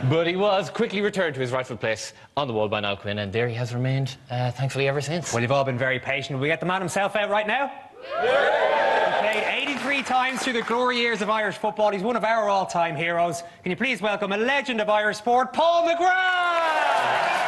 But he was quickly returned to his rightful place on the wall by now, Quinn, and there he has remained, thankfully, ever since. Well, you've all been very patient. Will we get the man himself out right now? Yeah. He played 83 times through the glory years of Irish football. He's one of our all-time heroes. Can you please welcome a legend of Irish sport, Paul McGrath!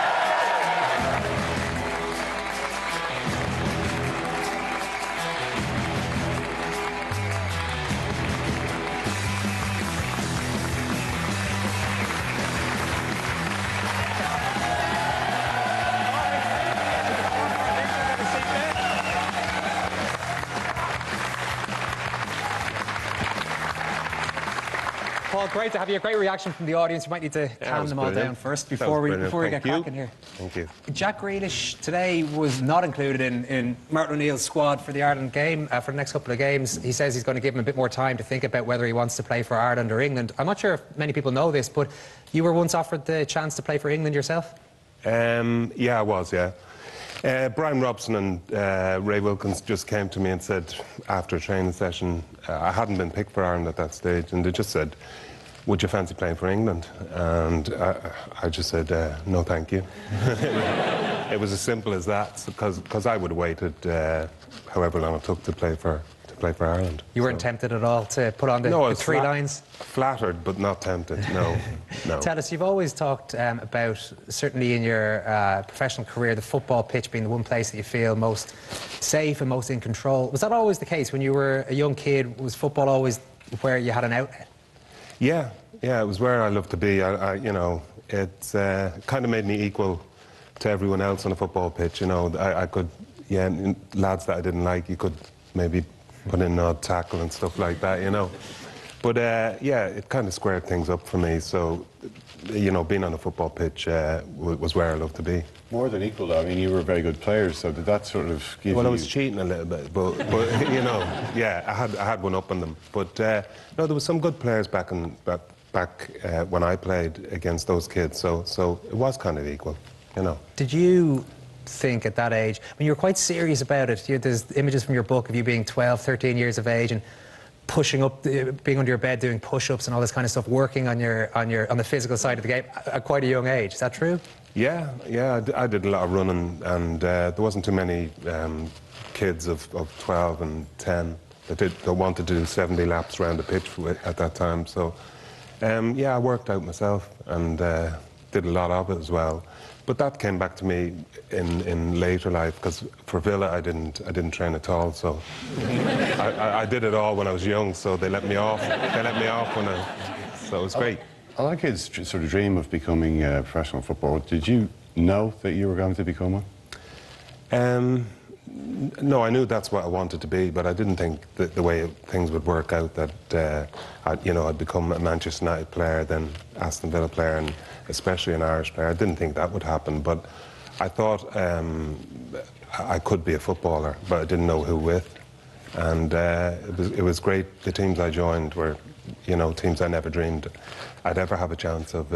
Paul, great to have you. A great reaction from the audience. You might need to calm them all down first before we get cracking here. Thank you. Jack Grealish today was not included in Martin O'Neill's squad for the Ireland game, for the next couple of games. He says he's going to give him a bit more time to think about whether he wants to play for Ireland or England. I'm not sure if many people know this, but you were once offered the chance to play for England yourself? Yeah, I was, yeah. Brian Robson and Ray Wilkins just came to me and said, after a training session, I hadn't been picked for Ireland at that stage, and they just said, would you fancy playing for England? And I just said, no thank you. It was as simple as that, because I would have waited however long it took to play for Ireland. You weren't tempted at all to put on the three lines? Flattered, but not tempted, no. No. Tell us, you've always talked about, certainly in your professional career, the football pitch being the one place that you feel most safe and most in control. Was that always the case when you were a young kid? Was football always where you had an outlet? Yeah, it was where I loved to be. You know, it kind of made me equal to everyone else on a football pitch. You know, I could, lads that I didn't like, you could maybe put in an odd tackle and stuff like that, you know. But yeah, it kind of squared things up for me. So, you know, being on a football pitch was where I loved to be. More than equal, though. I mean, you were a very good player, so did that sort of give you... Well, I was cheating a little bit, but you know, yeah, I had one up on them. But no, there was some good players back when I played against those kids. So it was kind of equal, you know. Did you think at that age, I mean, you were quite serious about it. There's images from your book of you being 12, 13 years of age and pushing up, being under your bed, doing push-ups and all this kind of stuff, working on the physical side of the game at quite a young age. Is that true? Yeah, I did a lot of running, and there wasn't too many kids of 12 and 10 that wanted to do 70 laps around the pitch at that time. So, yeah, I worked out myself and did a lot of it as well. But that came back to me in later life, because for Villa I didn't train at all. So I did it all when I was young. So they let me off. So it was great. A lot of kids sort of dream of becoming a professional footballer. Did you know that you were going to become one? No, I knew that's what I wanted to be, but I didn't think that the way things would work out, that I'd become a Manchester United player, then Aston Villa player, and especially an Irish player. I didn't think that would happen, but I thought I could be a footballer, but I didn't know who with. And it was great. The teams I joined were, teams I never dreamed I'd ever have a chance of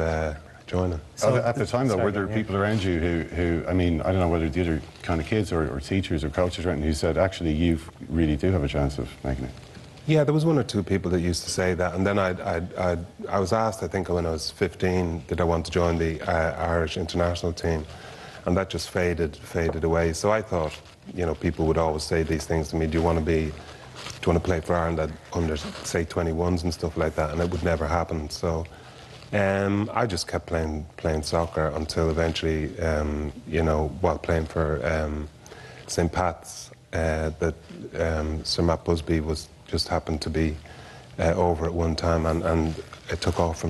joining. So at the time, though, were there people around you who, I mean, I don't know whether the other kind of kids or teachers or coaches around who said, actually, you really do have a chance of making it? Yeah, there was one or two people that used to say that, and then I was asked, I think when I was 15, did I want to join the Irish international team, and that just faded away. So I thought, people would always say these things to me, do you want to play for Ireland under, say, 21s and stuff like that, and it would never happen. So I just kept playing soccer until eventually, while playing for St. Pat's, that Sir Matt Busby just happened to be over at one time, and it took off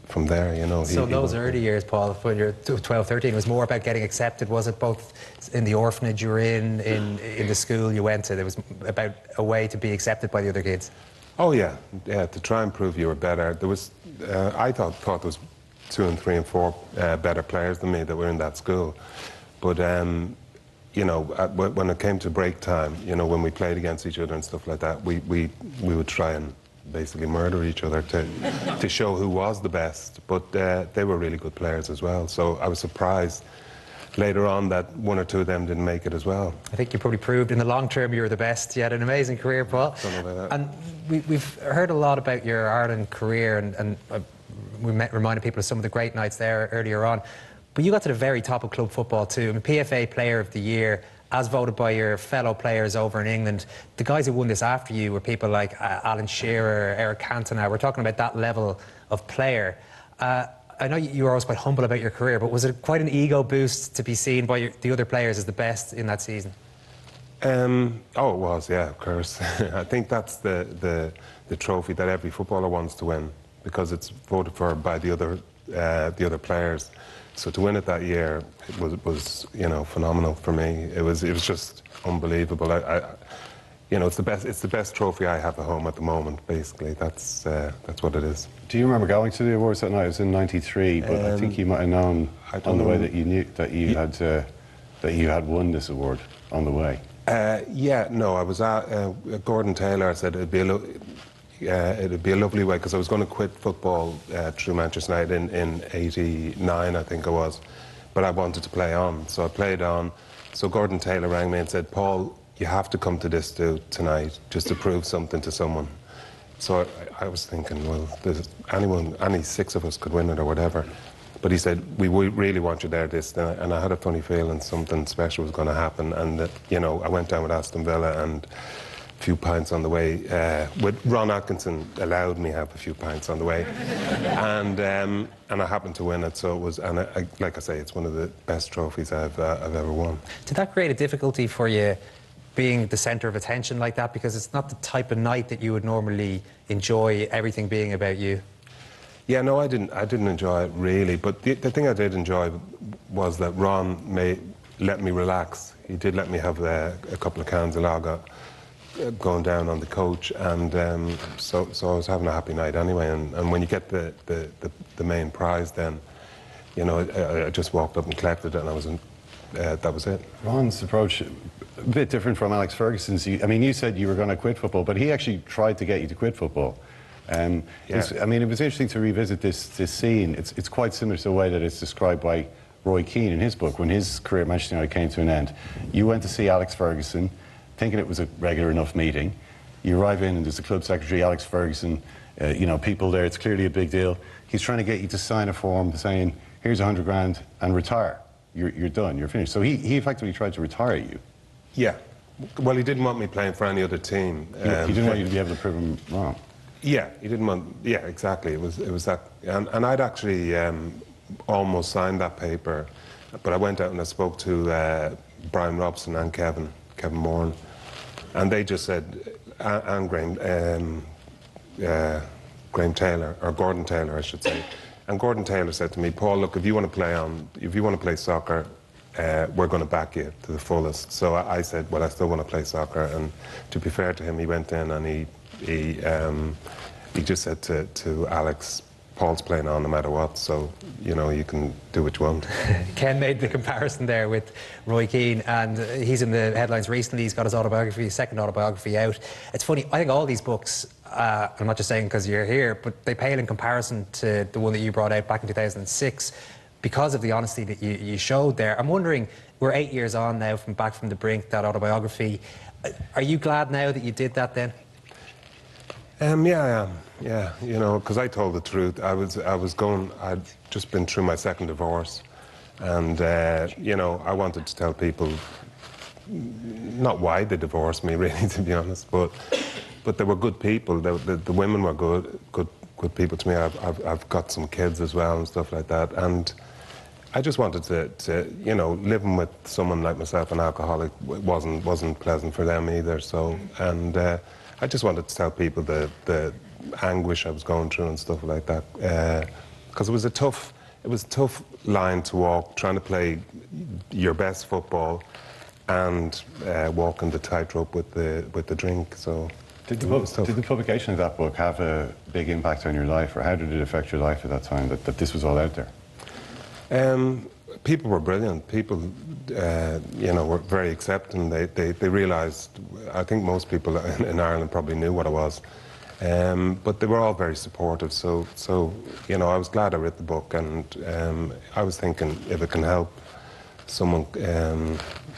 from there, So those early years, Paul, when you're 12, 13, was more about getting accepted, was it? Both in the orphanage you were in the school you went to, there was about a way to be accepted by the other kids? Oh yeah, to try and prove you were better. There was, I thought there was 2 and 3 and 4 better players than me that were in that school. But when it came to break time, when we played against each other and stuff like that, we would try and basically murder each other to show who was the best. But they were really good players as well. So I was surprised later on that 1 or 2 of them didn't make it as well. I think you probably proved in the long term you were the best. You had an amazing career, Paul. Don't know about that. And we've heard a lot about your Ireland career, and reminded people of some of the great nights there earlier on. But you got to the very top of club football too. I mean, PFA Player of the Year, as voted by your fellow players over in England. The guys who won this after you were people like Alan Shearer, Eric Cantona. We're talking about that level of player. I know you were always quite humble about your career, but was it quite an ego boost to be seen by the other players as the best in that season? Oh, it was, yeah, of course. I think that's the trophy that every footballer wants to win, because it's voted for by the other players. So to win it that year, it was phenomenal for me. It was just unbelievable. It's the best trophy I have at home at the moment. Basically, that's what it is. Do you remember going to the awards that night? It was in '93, but I think you might have known on the way that you knew that you had won this award on the way. No, I was at Gordon Taylor. I said it'd be a lovely way, because I was going to quit football through Manchester United in '89, I think it was, but I wanted to play on, so I played on. So Gordon Taylor rang me and said, "Paul, you have to come to this tonight, just to prove something to someone." So I was thinking, well, any six of us could win it or whatever. But he said, we really want you there and I had a funny feeling something special was going to happen. And I went down with Aston Villa and a few pints on the way. With Ron Atkinson allowed me to have a few pints on the way, and I happened to win it. So it was, and like I say, it's one of the best trophies I've ever won. Did that create a difficulty for you, being the centre of attention like that? Because it's not the type of night that you would normally enjoy, everything being about you. Yeah, no, I didn't enjoy it really, but the thing I did enjoy was that Ron let me relax. He did let me have a couple of cans of lager going down on the coach, and so I was having a happy night anyway. And when you get the main prize, then I just walked up and collected it, and that was it. Ron's approach a bit different from Alex Ferguson's. You said you were going to quit football, but he actually tried to get you to quit football. Yeah. It was interesting to revisit this scene. It's quite similar to the way that it's described by Roy Keane in his book, when his career at Manchester United came to an end. You went to see Alex Ferguson, thinking it was a regular enough meeting. You arrive in and there's the club secretary, Alex Ferguson, people there, it's clearly a big deal. He's trying to get you to sign a form saying, here's 100 grand and retire. You're done, you're finished. So he effectively tried to retire you. Yeah. Well, he didn't want me playing for any other team. He didn't want you to be able to prove him wrong. Yeah, he didn't want. Yeah, exactly. It was that, and I'd actually almost signed that paper, but I went out and I spoke to Brian Robson and Kevin Moran, and they just said, and Graham Taylor, or Gordon Taylor, I should say, and Gordon Taylor said to me, Paul, look, if you want to play soccer, we're going to back you to the fullest. So I said, well, I still want to play soccer, and to be fair to him, he went in and he just said to Alex, Paul's playing on no matter what, so you can do what you want. Ken made the comparison there with Roy Keane, and he's in the headlines recently. He's got his autobiography, his second autobiography out. It's funny, I think all these books, I'm not just saying because you're here, but they pale in comparison to the one that you brought out back in 2006 because of the honesty that you showed there. I'm wondering, we're 8 years on now from Back from the Brink, that autobiography. Are you glad now that you did that then? Yeah, I am. Yeah, because I told the truth. I'd just been through my second divorce, and I wanted to tell people not why they divorced me, really, to be honest, but they were good people. The women were good people to me. I've got some kids as well and stuff like that, and I just wanted to living with someone like myself, an alcoholic, wasn't pleasant for them either. So, and I just wanted to tell people the anguish I was going through and stuff like that, because it was a tough line to walk, trying to play your best football and walking the tightrope with the drink. So did the publication of that book have a big impact on your life, or how did it affect your life at that time, that this was all out there? People were brilliant. People, were very accepting. They realised. I think most people in Ireland probably knew what I was, but they were all very supportive. So I was glad I read the book, and I was thinking if it can help someone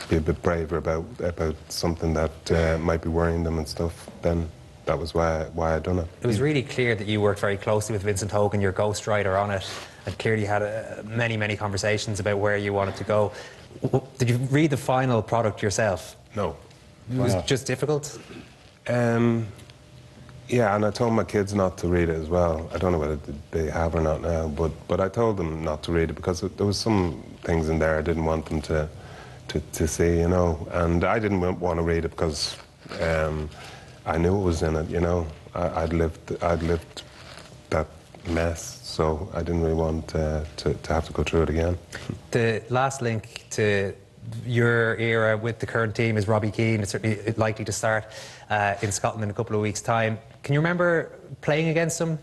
be a bit braver about something that might be worrying them and stuff, then was why I done it. It was really clear that you worked very closely with Vincent Hogan, your ghostwriter on it, and clearly had many conversations about where you wanted to go. Did you read the final product yourself? No. It was just difficult? Yeah, and I told my kids not to read it as well. I don't know whether they have or not now, but I told them not to read it because there was some things in there I didn't want them to see, you know. And I didn't want to read it because I knew it was in it, you know. I'd lived that mess, so I didn't really want to have to go through it again. The last link to your era with the current team is Robbie Keane. It's certainly likely to start in Scotland in a couple of weeks' time. Can you remember playing against him?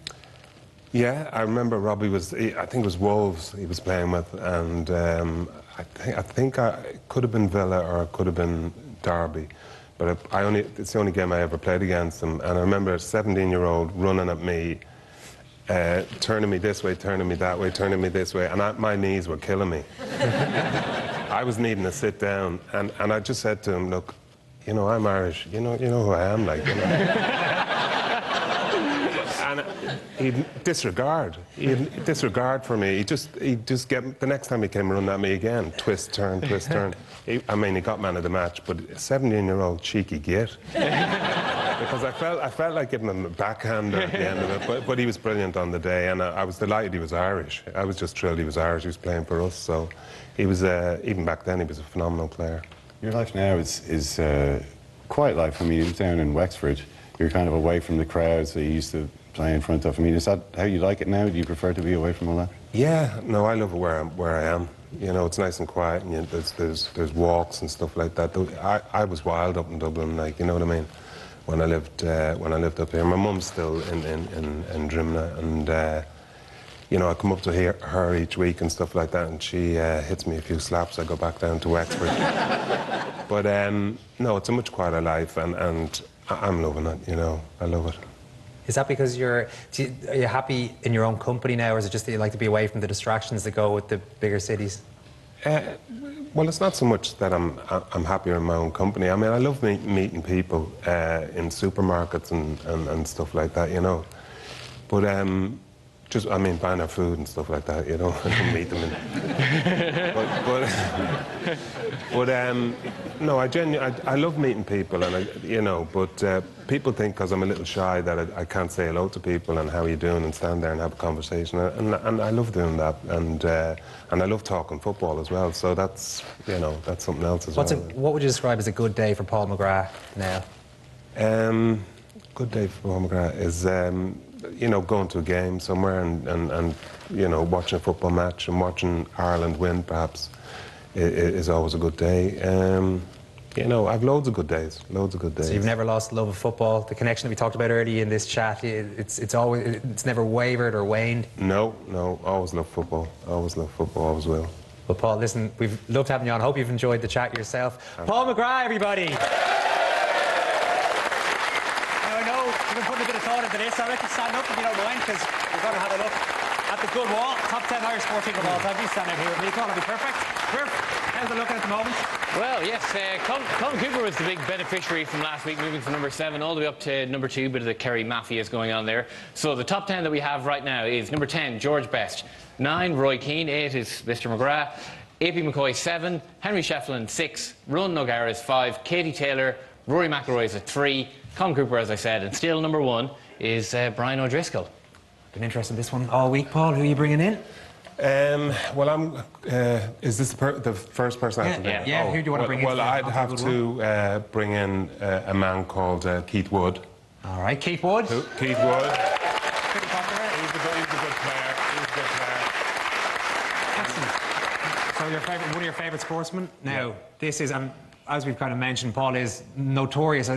Yeah, I remember Robbie I think it was Wolves he was playing with, and I think it could have been Villa or it could have been Derby, but it's the only game I ever played against him. And I remember a 17-year-old running at me, turning me this way, turning me that way, turning me this way, and my knees were killing me. I was needing to sit down, and I just said to him, look, you know, I'm Irish, you know who I am, like, you know. And he'd disregard for me. He'd just get, the next time he came running at me again, twist, turn, twist, turn. He got man of the match, but a 17-year-old cheeky git. Because I felt like giving him a backhander at the end of it, but he was brilliant on the day, and I was delighted he was Irish. I was just thrilled he was Irish, he was playing for us, so he was, even back then, he was a phenomenal player. Your life now is quiet life. I mean, you're down in Wexford, you're kind of away from the crowds that you used to play in front of. I mean, is that how you like it now? Do you prefer to be away from all that? Yeah, no, I love it where I am. You know, it's nice and quiet, and there's walks and stuff like that. I was wild up in Dublin, like, you know what I mean, when I lived up here. My mum's still in Drimna, and you know, I come up to her each week and stuff like that, and she hits me a few slaps. I go back down to Wexford. But no, it's a much quieter life, and I'm loving it. You know, I love it. Is that because are you happy in your own company now, or is it just that you like to be away from the distractions that go with the bigger cities? Well, it's not so much that I'm happier in my own company. I mean, I love meeting people in supermarkets and stuff like that, you know. But I mean, buying their food and stuff like that, you know. I don't meet them no, I love meeting people, and you know. But people think because I'm a little shy that I can't say hello to people and how are you doing and stand there and have a conversation. And I love doing that, and I love talking football as well. So that's, you know, that's something else as well. What would you describe as a good day for Paul McGrath now? Good day for Paul McGrath is, you know, going to a game somewhere and you know, watching a football match and watching Ireland win, perhaps, is always a good day. You know, I've loads of good days, So you've never lost the love of football? The connection that we talked about earlier in this chat, it's never wavered or waned? No, always love football, always will. Well, Paul, listen, we've loved having you on. Hope you've enjoyed the chat yourself. Paul McGrath, everybody! Now, I know you've been putting a bit of thought into this. I'd like to stand up if you don't mind, because we're going to have a look at the good wall. Top 10 Irish sports people of all time. You stand out here with me. It's going to be perfect. How's it looking at the moment? Well, yes, Colin Cooper was the big beneficiary from last week, moving from number 7 all the way up to number 2. Bit of the Kerry Mafia is going on there. So the top 10 that we have right now is number 10, George Best. 9, Roy Keane. 8 is Mr. McGrath. A.P. McCoy, 7. Henry Shefflin, 6. Ronan O'Gara is 5. Katie Taylor. Rory McIlroy is at 3. Colin Cooper, as I said. And still number 1 is Brian O'Driscoll. Been interested in this one all week, Paul. Who are you bringing in? Well, is this the first person I have to bring in? Yeah. Who do you want to bring in? Well, I'd have to bring in a man called Keith Wood. All right, Keith Wood. Keith Wood. Pretty popular. He's a good player. So one of your favourite sportsmen? Now, this is, as we've kind of mentioned, Paul is notorious,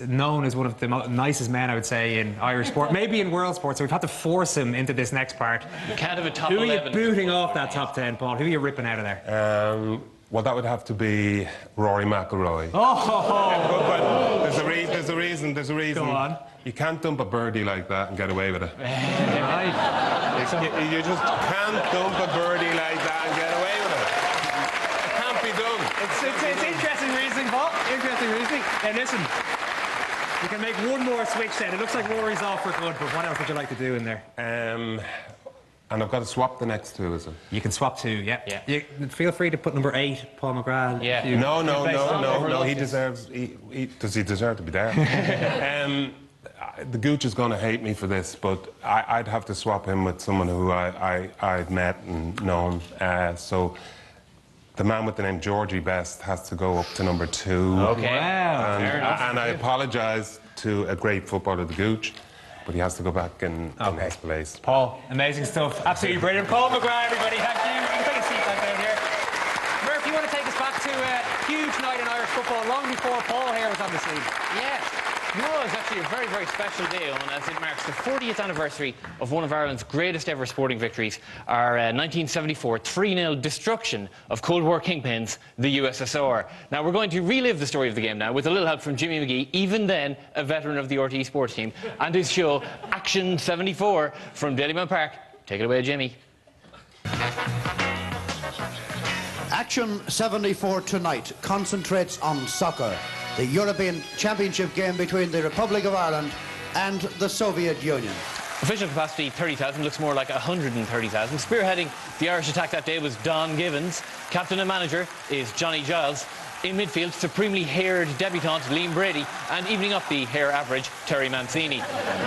known as one of the nicest men, I would say, in Irish sport, maybe in world sport, so we've had to force him into this next part. You can't have a top 11. Who are you booting off that top 10, Paul? Who are you ripping out of there? Well, that would have to be Rory McIlroy. Oh! There's a reason. Go on. You can't dump a birdie like that and get away with it. Right. You just can't dump a birdie like that and get away with it. It can't be done. It's interesting reasoning, Paul. Interesting reasoning. And listen, You can make one more switch then. It looks like Rory's off for good, but what else would you like to do in there? And I've got to swap the next two, is it? You can swap 2, yeah. You feel free to put number 8, Paul McGrath. Yeah. No. He deserves. Does he deserve to be there? The Gooch is going to hate me for this, but I'd have to swap him with someone who I've met and known. So the man with the name Georgie Best has to go up to number 2. Okay. Wow. And I apologise to a great footballer, the Gooch, but he has to go back in his place. Paul, amazing stuff. Absolutely brilliant. Paul McGrath, everybody. Thank you. You can take a seat back down here. Murph, you want to take us back to a huge night in Irish football long before Paul here was on the scene? Yes. Tomorrow is actually a very, very special day, Eoin, as it marks the 40th anniversary of one of Ireland's greatest ever sporting victories, our 1974 3-0 destruction of Cold War kingpins, the USSR. Now, we're going to relive the story of the game now with a little help from Jimmy McGee, even then a veteran of the RTE sports team, and his show, Action 74, from Dalymount Park. Take it away, Jimmy. Action 74 tonight concentrates on soccer, the European Championship game between the Republic of Ireland and the Soviet Union. Official capacity 30,000, looks more like 130,000. Spearheading the Irish attack that day was Don Givens. Captain and manager is Johnny Giles. In midfield, supremely haired debutant Liam Brady, and evening up the hair average, Terry Mancini.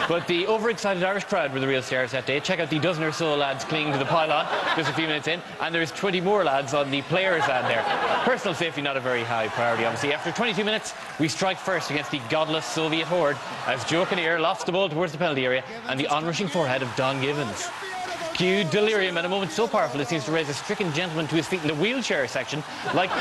But the overexcited Irish crowd were the real stars that day. Check out the dozen or so lads clinging to the pylon just a few minutes in, and there's 20 more lads on the players' ad there. Personal safety not a very high priority, obviously. After 22 minutes, we strike first against the godless Soviet horde as Joe Kinnear lofts the ball towards the penalty area and the onrushing forehead of Don Givens. Cue delirium at a moment so powerful it seems to raise a stricken gentleman to his feet in the wheelchair section, like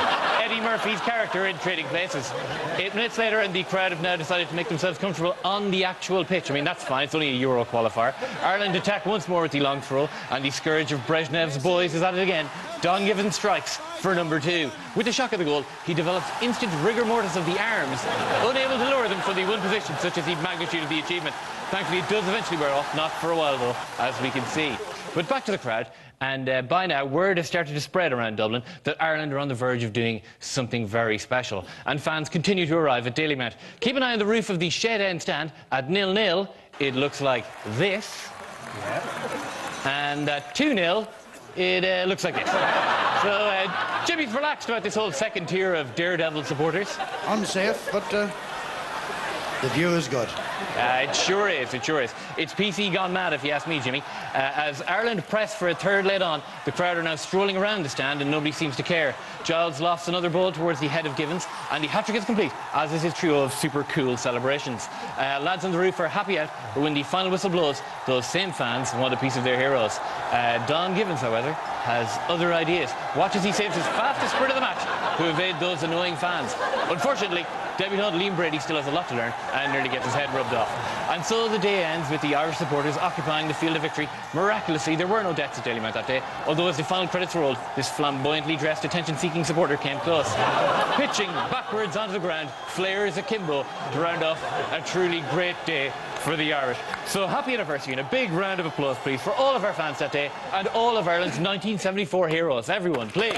Eddie Murphy's character in Trading Places. 8 minutes later, and the crowd have now decided to make themselves comfortable on the actual pitch. I mean, that's fine, it's only a Euro qualifier. Ireland attack once more with the long throw, and the scourge of Brezhnev's boys is at it again. Don Givens strikes for number 2. With the shock of the goal, he develops instant rigor mortis of the arms, unable to lower them from the one position, such as the magnitude of the achievement. Thankfully, it does eventually wear off, not for a while though, as we can see. But back to the crowd, and by now word has started to spread around Dublin that Ireland are on the verge of doing something very special, and fans continue to arrive at Dalymount. Keep an eye on the roof of the shed end stand. At 0-0, it looks like this. And at 2-0, it looks like this. So Jimmy's relaxed about this whole second tier of daredevil supporters. Unsafe, but the view is good. It sure is, it sure is. It's PC gone mad, if you ask me, Jimmy. As Ireland press for a third lead on, the crowd are now strolling around the stand and nobody seems to care. Giles lofts another ball towards the head of Givens, and the hat-trick is complete, as is his trio of super cool celebrations. Lads on the roof are happy out, but when the final whistle blows, those same fans want a piece of their heroes. Don Givens, however, has other ideas. Watch as he saves his fastest sprint of the match to evade those annoying fans. Unfortunately, debutant Liam Brady still has a lot to learn and nearly gets his head rubbed off. And so the day ends with the Irish supporters occupying the field of victory. Miraculously, there were no deaths at Dalymount that day, although as the final credits rolled, this flamboyantly dressed, attention-seeking supporter came close. Pitching backwards onto the ground, flares akimbo to round off a truly great day for the Irish. So happy anniversary, and a big round of applause, please, for all of our fans that day and all of Ireland's 1974 heroes. Everyone, please.